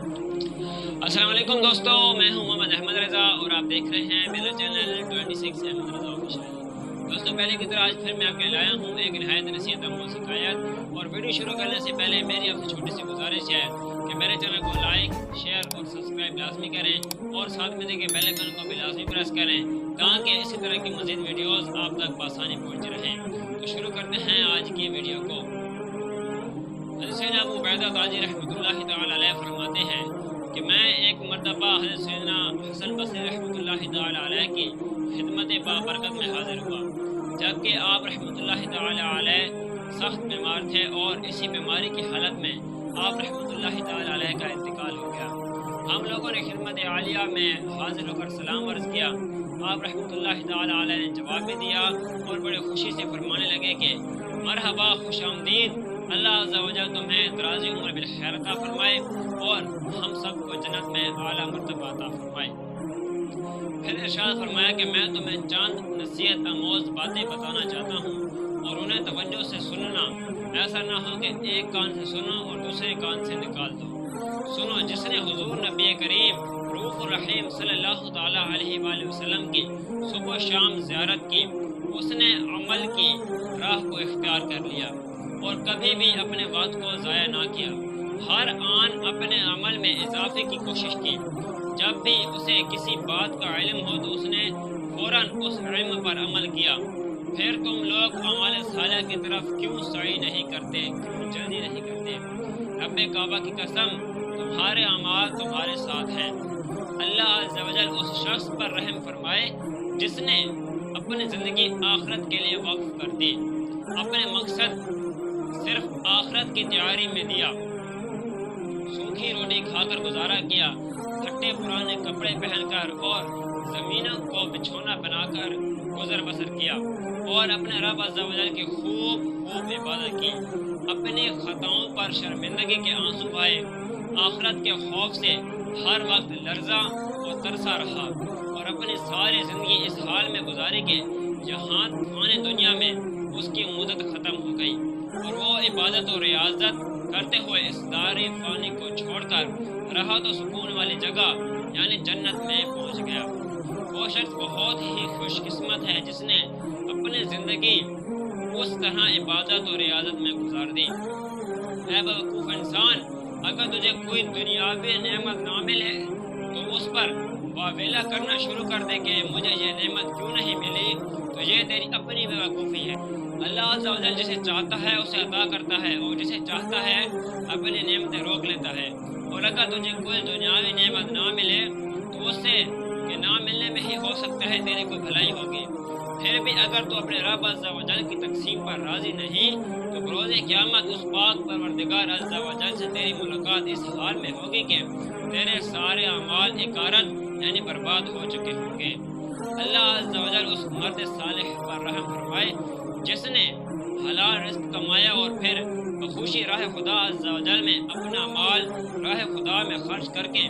السلام علیکم دوستو، میں ہوں محمد احمد رضا اور آپ دیکھ رہے ہیں میرا چینل 26 احمد رضا آفیشل۔ دوستو پہلے کی طرح آج پھر میں آپ کے لایا ہوں ایک نہایت نصیحت آموز حکایت، اور ویڈیو شروع کرنے سے پہلے میری آپ سے چھوٹی سی گزارش ہے کہ میرے چینل کو لائک، شیئر اور سبسکرائب لازمی کریں، اور ساتھ میں دیکھیں بیل آئیکن کو بھی لازمی پریس کریں تاکہ اسی طرح کی مزید ویڈیوز آپ تک بآسانی پہنچ رہیں۔ تو شروع کرتے ہیں آج کی ویڈیو کو۔ حضرت سیدنا ابو عبیدہ تاجی رحمۃ اللہ تعالی علیہ فرماتے ہیں کہ میں ایک مرتبہ حضرت سیدنا حسن بصری رحمۃ اللہ تعالی علیہ کی خدمت بابرکت میں حاضر ہوا، جبکہ آپ رحمۃ اللہ تعالی علیہ سخت بیمار تھے، اور اسی بیماری کی حالت میں آپ رحمۃ اللہ تعالی علیہ کا انتقال ہو گیا۔ ہم لوگوں نے خدمت عالیہ میں حاضر ہو کر سلام عرض کیا۔ آپ رحمۃ اللہ تعالی علیہ نے جواب بھی دیا اور بڑے خوشی سے فرمانے لگے کہ مرحبا، خوش آمدید، اللہ عز و جل تمہیں دراز عمر بالخیر عطا فرمائے اور ہم سب کو جنت میں اعلیٰ مرتبہ عطا فرمائے۔ پھر ارشاد فرمایا کہ میں تمہیں چند نصیحت آموز باتیں بتانا چاہتا ہوں، اور انہیں توجہ سے سننا، ایسا نہ ہو کہ ایک کان سے سنو اور دوسرے کان سے نکال دو۔ سنو، جس نے حضور نبی کریم رؤوف الرحیم صلی اللہ تعالیٰ علیہ وآلہ وسلم کی صبح و شام زیارت کی، اس نے عمل کی راہ کو اختیار کر لیا اور کبھی بھی اپنے وقت کو ضائع نہ کیا۔ ہر آن اپنے عمل میں اضافے کی کوشش کی۔ جب بھی اسے کسی بات کا علم ہو تو اس نے فوراً اس علم پر عمل کیا۔ پھر تم لوگ اعمال صالحہ کی طرف کیوں سعی نہیں کرتے، کیوں جلدی نہیں کرتے؟ رب کعبہ کی قسم، تمہارے اعمال تمہارے ساتھ ہیں۔ اللہ عز و جل اس شخص پر رحم فرمائے جس نے اپنی زندگی آخرت کے لیے وقف کر دی، اپنے مقصد صرف آخرت کی تیاری میں دیا، سوکھی روٹی کھا کر گزارا کیا، پھٹے پرانے کپڑے پہن کر اور زمینوں کو بچھونا بنا کر گزر بسر کیا، اور اپنے رب عز و جل کی خوب عبادت کی، اپنی خطاؤں پر شرمندگی کے آنسو بہائے، آخرت کے خوف سے ہر وقت لرزا اور ترسا رہا، اور اپنی ساری زندگی اس حال میں گزاری کہ جہاں فانی دنیا میں اس کی مدت ختم ہو گئی، اور وہ عبادت و ریاضت کرتے ہوئے اس دار فانی کو چھوڑ کر راحت و سکون والی جگہ یعنی جنت میں پہنچ گیا۔ وہ شخص بہت ہی خوش قسمت ہے جس نے اپنی زندگی اس طرح عبادت و ریاضت میں گزار دی۔ اے بیوقوف انسان، اگر تجھے کوئی دنیاوی نعمت نہ ملے تو اس پر واویلا کرنا شروع کر دے کہ مجھے یہ نعمت کیوں نہیں ملی، تو یہ تیری اپنی بیوقوفی ہے۔ اللہ عز و جل جسے چاہتا ہے اسے عطا کرتا ہے، اور جسے چاہتا ہے اپنی نعمتیں روک لیتا ہے۔ اور اگر تجھے کوئی دنیاوی نعمت نہ ملے تو اس سے کہ نہ ملنے میں ہی ہو سکتا ہے تیری کوئی بھلائی ہوگی۔ پھر بھی اگر تو اپنے رب عز و جل کی تقسیم پر راضی نہیں تو بروز قیامت اس پاک پروردگار عز و جل سے تیری ملاقات اس حال میں ہوگی کہ تیرے سارے اعمال اکارت یعنی برباد ہو چکے ہوں گے۔ اللہ عز و جل اس مرد صالح پر رحم فرمائے جس نے حلال رزق کمایا اور پھر بخوشی راہ خدا عز و جل میں اپنا مال راہ خدا میں خرچ کر کے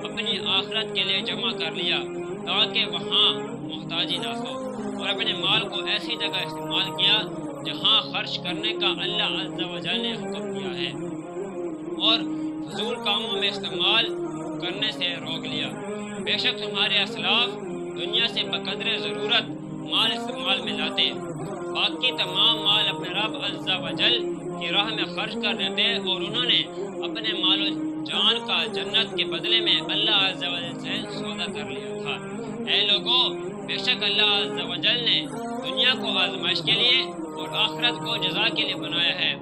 اپنی آخرت کے لیے جمع کر لیا تاکہ وہاں محتاجی نہ ہو، اور اپنے مال کو ایسی جگہ استعمال کیا جہاں خرچ کرنے کا اللہ عز و جل نے حکم کیا ہے، اور فضول کاموں میں استعمال کرنے سے روک لیا۔ بے شک تمہارے اسلاف دنیا سے بقدر ضرورت مال استعمال میں لاتے، باقی تمام مال اپنے رب عز و جل کی راہ میں خرچ کر دیتے، اور انہوں نے اپنے مال و جان کا جنت کے بدلے میں اللہ عز و جل سے سودا کر لیا تھا۔ اے لوگو، بے شک اللہ عز و جل نے دنیا کو آزمائش کے لیے اور آخرت کو جزا کے لیے بنایا ہے،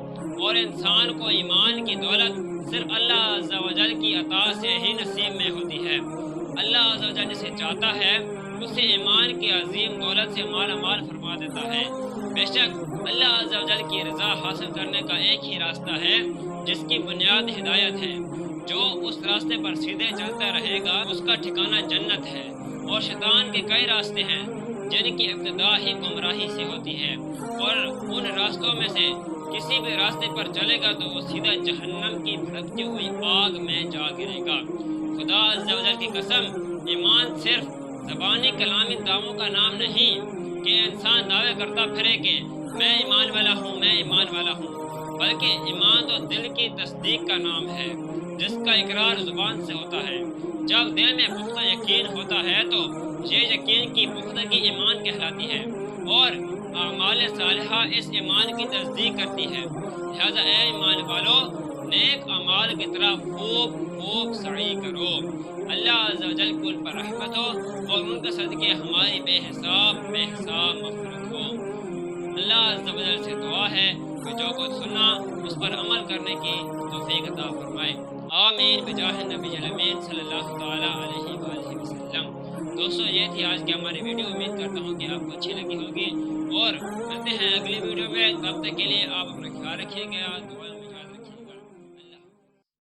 اور انسان کو ایمان کی دولت صرف اللہ عز و جل کی عطا سے ہی نصیب میں ہوتی ہے۔ اللہ عز و جل جسے چاہتا ہے اسے ایمان کی عظیم دولت سے مالا مال فرما دیتا ہے۔ بے شک اللہ عز و جل کی رضا حاصل کرنے کا ایک ہی راستہ ہے جس کی بنیاد ہدایت ہے۔ جو اس راستے پر سیدھے چلتا رہے گا اس کا ٹھکانہ جنت ہے، اور شیطان کے کئی راستے ہیں جن کی ابتدا ہی گمراہی سے ہوتی ہے، اور ان راستوں میں سے کسی بھی راستے پر چلے گا تو وہ سیدھا جہنم کی بھڑکتی ہوئی آگ میں جا گرے گا۔ خدا عز و جل کی قسم، ایمان صرف زبانی کلامی دعووں کا نام نہیں کہ انسان دعوے کرتا پھرے کہ میں ایمان والا ہوں، میں ایمان والا ہوں، بلکہ ایمان تو دل کی تصدیق کا نام ہے۔ جس کا اقرار زبان سے ہوتا ہے۔ جب دل میں پختہ یقین ہوتا ہے تو یہ یقین کی پختگی ایمان کہلاتی ہے اور اعمال صالحہ اس ایمان کی تصدیق کرتی ہے۔ لہذا اے ایمان والو، نیک اعمال کی طرف خوب سعی کرو۔ اللہ عز و جل کو ان پر رحمت ہو اور ان کے صدقے ہماری بے حساب مغفرت ہو۔ اللہ عز و جل سے دعا ہے کہ جو کچھ سنا اس پر عمل کرنے کی توفیق عطا فرمائے۔ آمین بجاہ نبی الامین صلی اللہ تعالیٰ علیہ وآلہ وسلم۔ دوستو یہ تھی آج کی ہماری ویڈیو، امید کرتا ہوں کہ آپ کو اچھی لگی ہوگی اور ملتے ہیں اگلی ویڈیو میں۔ تب تک کے لیے آپ اپنا خیال رکھیے گا۔